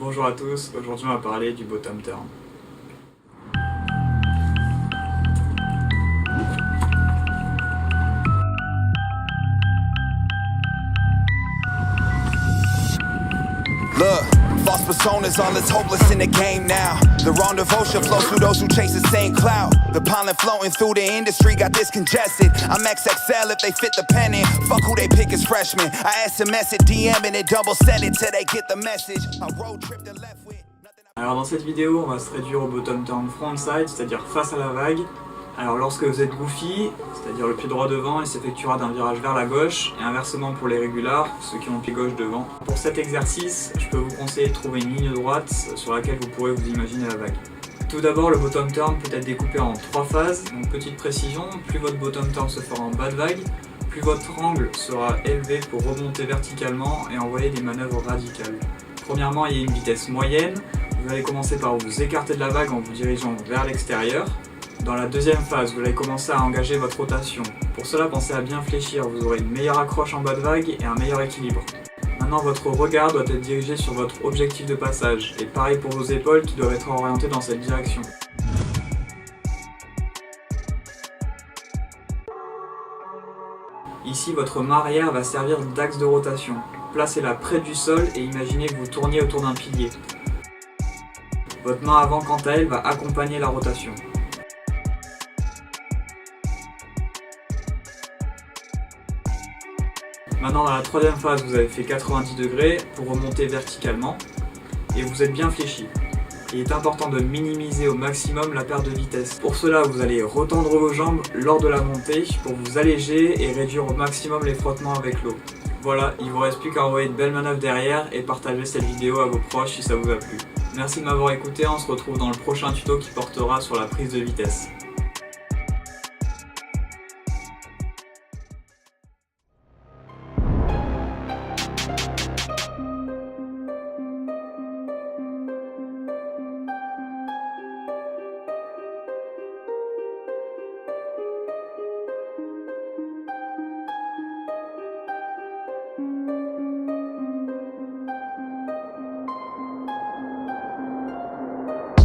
Bonjour à tous, aujourd'hui on va parler du bottom turn. Look, false personas, all is hopeless in the game now. The wrong devotion flows through those who chase the same clout. The pollen floating through the industry got this congested. I'm XXL if they fit the pennant. Fuck who they pick as freshmen. I SMS it, DM and it double send it till they get the message. I road trip the left with. Alors dans cette vidéo, on va se réduire au bottom turn frontside, c'est-à-dire face à la vague. Alors lorsque vous êtes goofy, c'est-à-dire le pied droit devant, il s'effectuera d'un virage vers la gauche, et inversement pour les régulars, ceux qui ont le pied gauche devant. Pour cet exercice, je peux vous conseiller de trouver une ligne droite sur laquelle vous pourrez vous imaginer la vague. Tout d'abord, le bottom turn peut être découpé en 3 phases, donc petite précision, plus votre bottom turn se fera en bas de vague, plus votre angle sera élevé pour remonter verticalement et envoyer des manœuvres radicales. Premièrement, il y a une vitesse moyenne, vous allez commencer par vous écarter de la vague en vous dirigeant vers l'extérieur. Dans la deuxième phase, vous allez commencer à engager votre rotation. Pour cela, pensez à bien fléchir, vous aurez une meilleure accroche en bas de vague et un meilleur équilibre. Maintenant, votre regard doit être dirigé sur votre objectif de passage, et pareil pour vos épaules qui doivent être orientées dans cette direction. Ici, votre main arrière va servir d'axe de rotation. Placez-la près du sol et imaginez que vous tourniez autour d'un pilier. Votre main avant, quant à elle, va accompagner la rotation. Maintenant, dans la troisième phase, vous avez fait 90 degrés pour remonter verticalement et vous êtes bien fléchi. Il est important de minimiser au maximum la perte de vitesse. Pour cela, vous allez retendre vos jambes lors de la montée pour vous alléger et réduire au maximum les frottements avec l'eau. Voilà, il ne vous reste plus qu'à envoyer de belles manœuvres derrière et partager cette vidéo à vos proches si ça vous a plu. Merci de m'avoir écouté, on se retrouve dans le prochain tuto qui portera sur la prise de vitesse.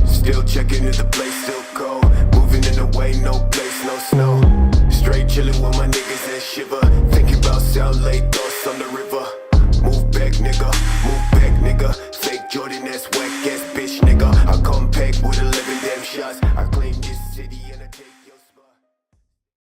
Still checking if the place still cold. Moving in the way, no place, no snow. Straight chilling with my niggas and shiver. Thinking about South Lake.